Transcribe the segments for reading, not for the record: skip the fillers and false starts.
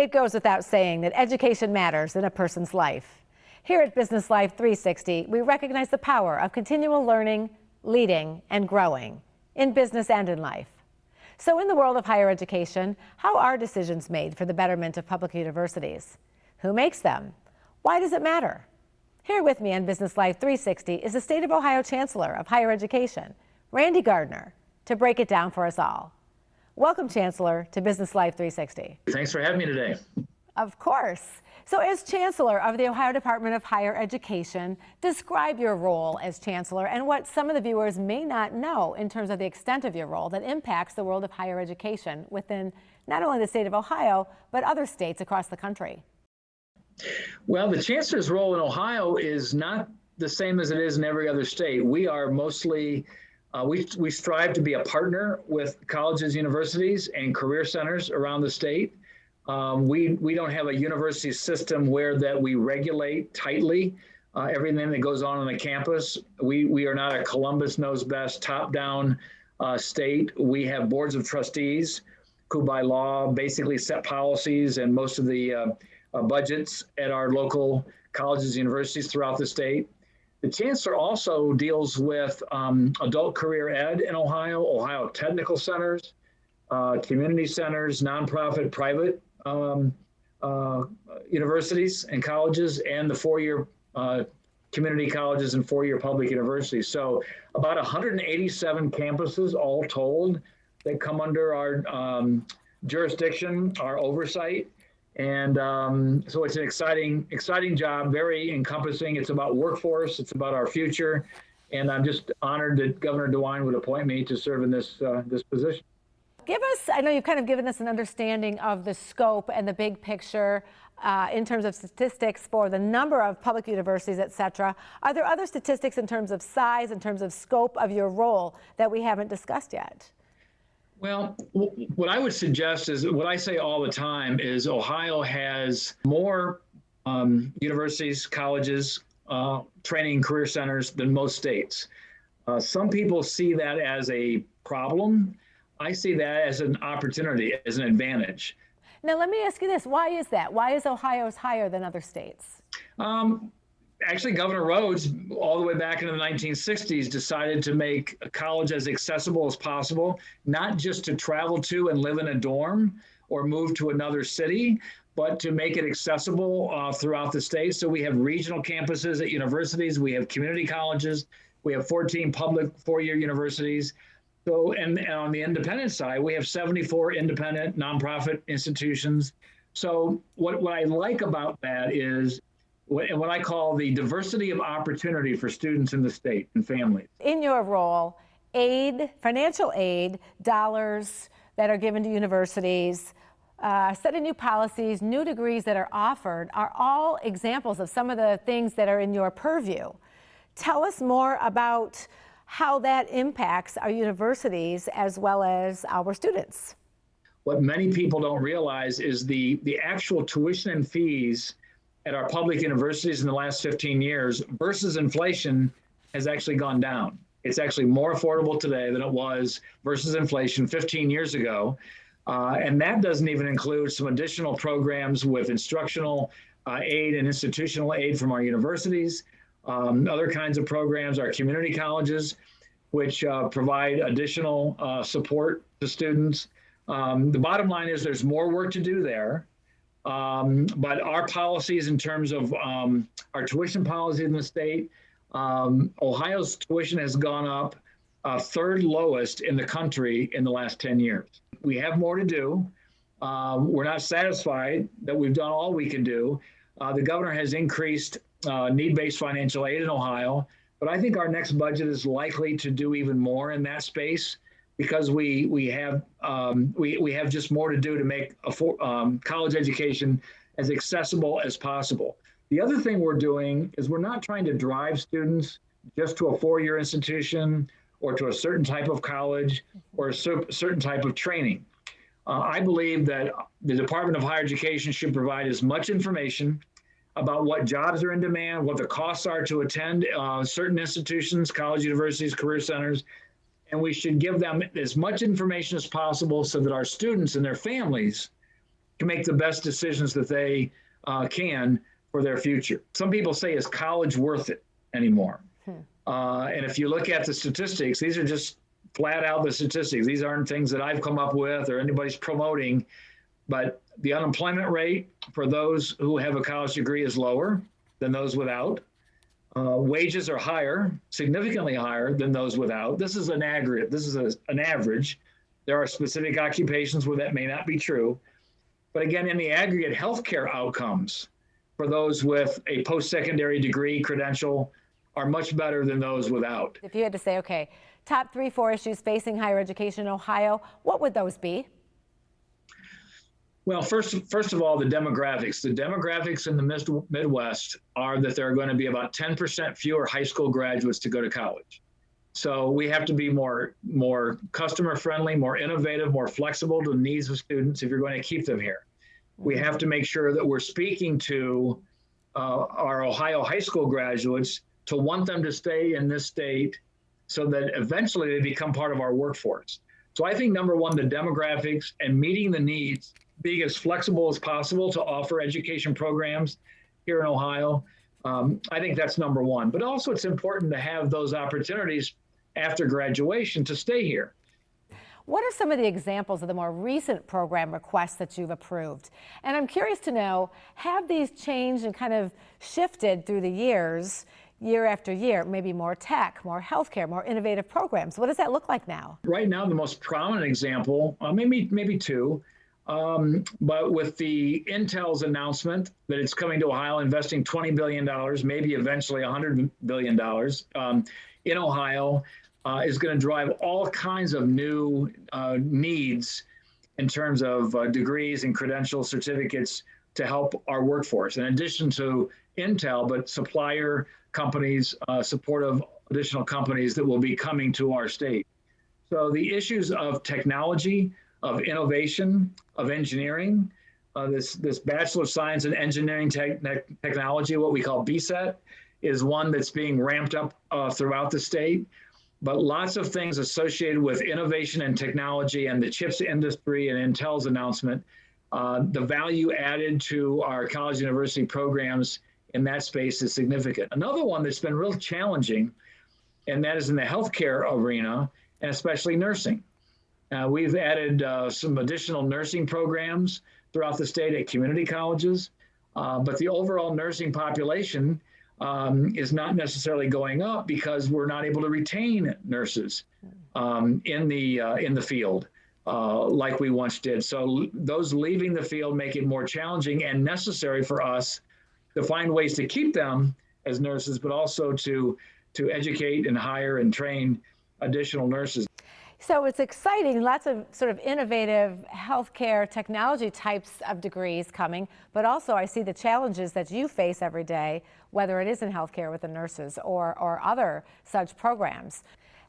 It goes without saying that education matters in a person's life. Here at Business Life 360, we recognize the power of continual learning, leading, and growing in business and in life. So in the world of higher education, how are decisions made for the betterment of public universities? Who makes them? Why does it matter? Here with me on Business Life 360 is the State of Ohio Chancellor of Higher Education, Randy Gardner, to break it down for us all. Welcome, Chancellor, to Business Life 360. Thanks for having me today. Of course. So as Chancellor of the Ohio Department of Higher Education, describe your role as Chancellor and what some of the viewers may not know in terms of the extent of your role that impacts the world of higher education within not only the state of Ohio, but other states across the country. Well, the Chancellor's role in Ohio is not the same as it is in every other state. We are mostly we strive to be a partner with colleges, universities, and career centers around the state. We don't have a university system where that we regulate tightly everything that goes on the campus. We are not a Columbus knows best top-down state. We have boards of trustees who by law basically set policies and most of the budgets at our local colleges and universities throughout the state. The Chancellor also deals with adult career ed in Ohio, Ohio technical centers, community centers, nonprofit private universities and colleges, and the four-year community colleges and four-year public universities. So about 187 campuses all told that come under our jurisdiction, our oversight. And so it's an exciting job, very encompassing. It's about workforce. It's about our future. And I'm just honored that Governor DeWine would appoint me to serve in this position. Give us, I know you've kind of given us an understanding of the scope and the big picture in terms of statistics for the number of public universities, et cetera. Are there other statistics in terms of size, in terms of scope of your role that we haven't discussed yet? Well, what I would suggest is what I say all the time is Ohio has more universities, colleges, training career centers than most states. Some people see that as a problem. I see that as an opportunity, as an advantage. Now, let me ask you this. Why is that? Why is Ohio's higher than other states? Actually, Governor Rhodes, all the way back into the 1960s, decided to make a college as accessible as possible, not just to travel to and live in a dorm or move to another city, but to make it accessible throughout the state. So we have regional campuses at universities, we have community colleges, we have 14 public four-year universities. So, and on the independent side, we have 74 independent nonprofit institutions. So what I like about that is what I call the diversity of opportunity for students in the state and families. In your role, aid, financial aid, dollars that are given to universities, setting new policies, new degrees that are offered are all examples of some of the things that are in your purview. Tell us more about how that impacts our universities as well as our students. What many people don't realize is the actual tuition and fees at our public universities in the last 15 years versus inflation has actually gone down. It's actually more affordable today than it was versus inflation 15 years ago. And that doesn't even include some additional programs with instructional aid and institutional aid from our universities. Other kinds of programs, our community colleges, which provide additional support to students. The bottom line is there's more work to do there. But our policies in terms of our tuition policy in the state, Ohio's tuition has gone up third lowest in the country in the last 10 years. We have more to do. We're not satisfied that we've done all we can do. The governor has increased need-based financial aid in Ohio, but I think our next budget is likely to do even more in that space, because we have just more to do to make college education as accessible as possible. The other thing we're doing is we're not trying to drive students just to a four-year institution or to a certain type of college or a certain type of training. I believe that the Department of Higher Education should provide as much information about what jobs are in demand, what the costs are to attend certain institutions, college, universities, career centers, and we should give them as much information as possible so that our students and their families can make the best decisions that they can for their future. Some people say, is college worth it anymore? And if you look at the statistics, these are just flat out the statistics. These aren't things that I've come up with or anybody's promoting, but the unemployment rate for those who have a college degree is lower than those without. Wages are higher, significantly higher than those without. This is an aggregate. This is an average. There are specific occupations where that may not be true. But again, in the aggregate, healthcare outcomes for those with a post-secondary degree credential are much better than those without. If you had to say, okay, top 3-4 issues facing higher education in Ohio, what would those be? Well, first of all, the demographics. The demographics in the Midwest are that there are going to be about 10% fewer high school graduates to go to college. So we have to be more customer friendly, more innovative, more flexible to the needs of students if you're going to keep them here. We have to make sure that we're speaking to our Ohio high school graduates to want them to stay in this state so that eventually they become part of our workforce. So I think number one, the demographics and meeting the needs, being as flexible as possible to offer education programs here in Ohio. I think that's number one. But also it's important to have those opportunities after graduation to stay here. What are some of the examples of the more recent program requests that you've approved? And I'm curious to know, have these changed and kind of shifted through the years, year after year, maybe more tech, more healthcare, more innovative programs? What does that look like now? Right now, the most prominent example, maybe two, but with the Intel's announcement that it's coming to Ohio, investing $20 billion, maybe eventually $100 billion in Ohio, is going to drive all kinds of new needs in terms of degrees and credential certificates to help our workforce. In addition to Intel, but supplier companies, supportive additional companies that will be coming to our state. So the issues of technology, of innovation, of engineering, this Bachelor of Science in Engineering Technology, what we call BSET, is one that's being ramped up throughout the state. But lots of things associated with innovation and technology and the chips industry and Intel's announcement, the value added to our college university programs in that space is significant. Another one that's been real challenging, and that is in the healthcare arena, and especially nursing. We've added some additional nursing programs throughout the state at community colleges, but the overall nursing population is not necessarily going up because we're not able to retain nurses in the field like we once did. So those leaving the field make it more challenging and necessary for us to find ways to keep them as nurses, but also to educate and hire and train additional nurses. So it's exciting, lots of sort of innovative healthcare technology types of degrees coming, but also I see the challenges that you face every day, whether it is in healthcare with the nurses or other such programs.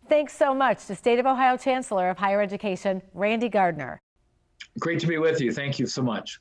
Thanks so much to State of Ohio Chancellor of Higher Education, Randy Gardner. Great to be with you. Thank you so much.